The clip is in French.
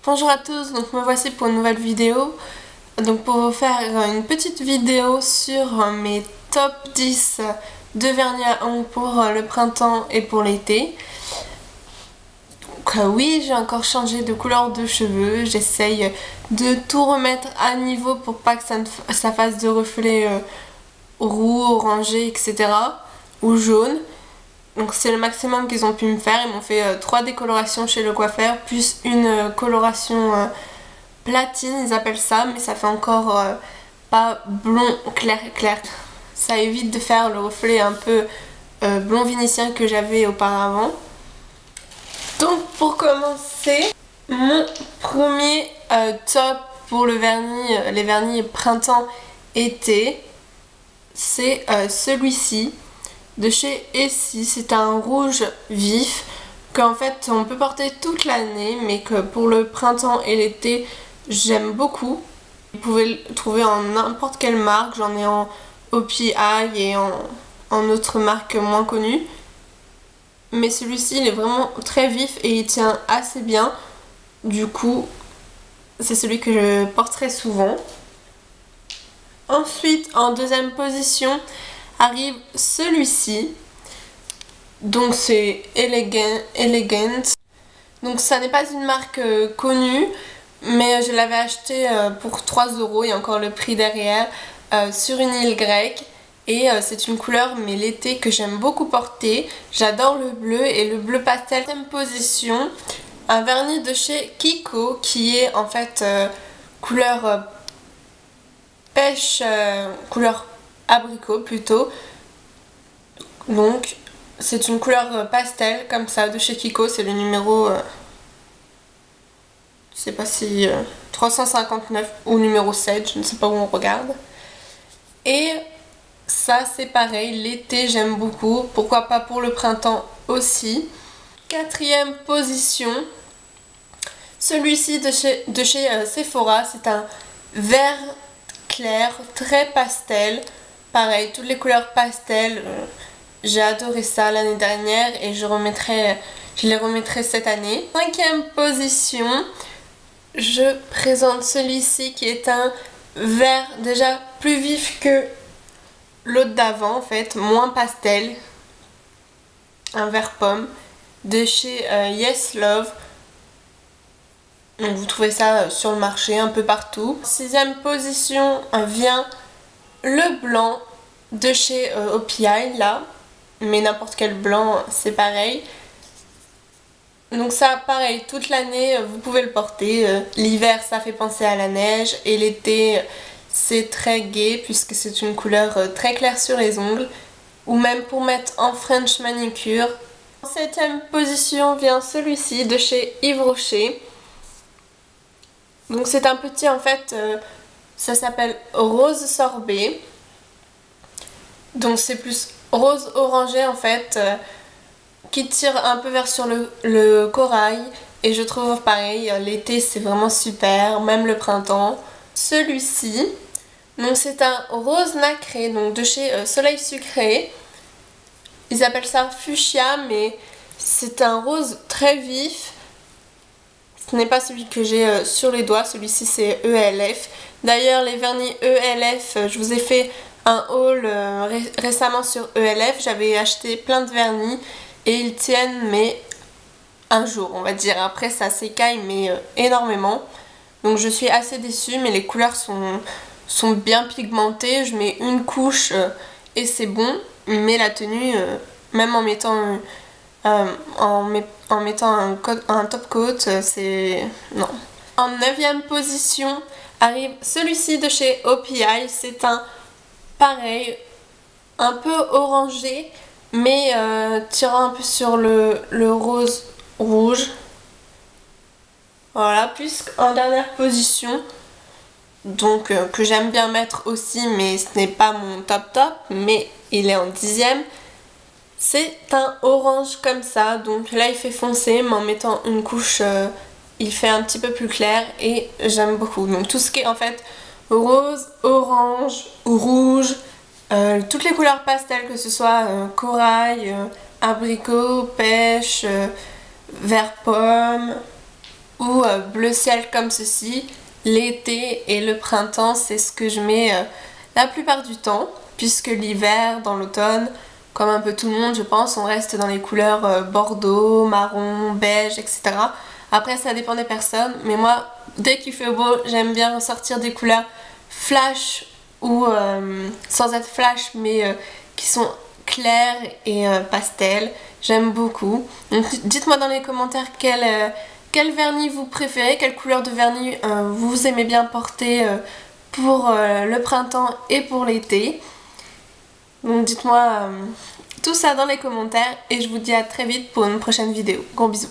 Bonjour à tous, donc me voici pour une nouvelle vidéo. Donc pour vous faire une petite vidéo sur mes top 10 de vernis à ongles pour le printemps et pour l'été. Donc oui, j'ai encore changé de couleur de cheveux, j'essaye de tout remettre à niveau pour pas que ça fasse de reflets roux, orangés, etc. ou jaune. Donc c'est le maximum qu'ils ont pu me faire. Ils m'ont fait 3 décolorations chez le coiffeur, plus une coloration platine, ils appellent ça, mais ça fait encore pas blond clair clair. Ça évite de faire le reflet un peu blond vénitien que j'avais auparavant. Donc pour commencer, mon premier top pour le vernis, les vernis printemps-été, c'est celui-ci de chez Essie. C'est un rouge vif qu'en fait on peut porter toute l'année, mais que pour le printemps et l'été j'aime beaucoup. Vous pouvez le trouver en n'importe quelle marque, j'en ai en OPI et en autres marques moins connues. Mais celui-ci il est vraiment très vif et il tient assez bien. Du coup c'est celui que je porterai souvent. Ensuite en deuxième position arrive celui-ci. Donc c'est Elegant. Donc ça n'est pas une marque connue, mais je l'avais acheté pour 3 €, il y a encore le prix derrière, sur une île grecque. Et c'est une couleur, mais l'été, que j'aime beaucoup porter. J'adore le bleu et le bleu pastel. Deuxième position, un vernis de chez Kiko qui est en fait couleur pêche, couleur abricot plutôt. Donc c'est une couleur pastel comme ça de chez Kiko, c'est le numéro je sais pas si 359 ou numéro 7, je ne sais pas où on regarde. Et ça c'est pareil, l'été j'aime beaucoup, pourquoi pas pour le printemps aussi. Quatrième position, celui-ci de chez Sephora, c'est un vert clair, très pastel. Pareil, toutes les couleurs pastel, j'ai adoré ça l'année dernière et je les remettrai cette année. Cinquième position, je présente celui-ci qui est un vert déjà plus vif que l'autre d'avant en fait, moins pastel. Un vert pomme de chez Yes Love. Donc vous trouvez ça sur le marché un peu partout. Sixième position vient le blanc de chez OPI là. Mais n'importe quel blanc c'est pareil. Donc ça pareil, toute l'année vous pouvez le porter. L'hiver ça fait penser à la neige et l'été c'est très gai puisque c'est une couleur très claire sur les ongles. Ou même pour mettre en French manicure. En septième position vient celui-ci de chez Yves Rocher. Donc c'est un petit en fait, ça s'appelle rose sorbet. Donc c'est plus rose orangé en fait, qui tire un peu vers sur le corail. Et je trouve pareil, l'été c'est vraiment super, même le printemps. Celui-ci, donc c'est un rose nacré, donc de chez Soleil Sucré. Ils appellent ça fuchsia, mais c'est un rose très vif. Ce n'est pas celui que j'ai sur les doigts, celui-ci c'est ELF. D'ailleurs les vernis ELF, je vous ai fait un haul récemment sur ELF. J'avais acheté plein de vernis et ils tiennent mais un jour on va dire. Après ça s'écaille mais énormément. Donc je suis assez déçue, mais les couleurs sont bien pigmentées. Je mets une couche et c'est bon. Mais la tenue, même en mettant un top coat, c'est... non. En 9ème position arrive celui-ci de chez OPI. C'est un pareil, un peu orangé, mais tirant un peu sur le rose rouge. Voilà, puisqu'en dernière position, donc que j'aime bien mettre aussi, mais ce n'est pas mon top, mais il est en 10ème. C'est un orange comme ça, donc là il fait foncé, mais en mettant une couche il fait un petit peu plus clair et j'aime beaucoup. Donc tout ce qui est en fait rose, orange, rouge, toutes les couleurs pastel, que ce soit corail, abricot, pêche, vert pomme, ou bleu ciel comme ceci. L'été et le printemps, c'est ce que je mets la plupart du temps, puisque l'hiver, dans l'automne, comme un peu tout le monde je pense, on reste dans les couleurs bordeaux, marron, beige, etc. Après ça dépend des personnes, mais moi dès qu'il fait beau j'aime bien ressortir des couleurs flash ou sans être flash mais qui sont claires et pastel. J'aime beaucoup. Donc dites-moi dans les commentaires quel vernis vous préférez, quelle couleur de vernis vous aimez bien porter pour le printemps et pour l'été. Donc dites-moi tout ça dans les commentaires et je vous dis à très vite pour une prochaine vidéo. Gros bisous.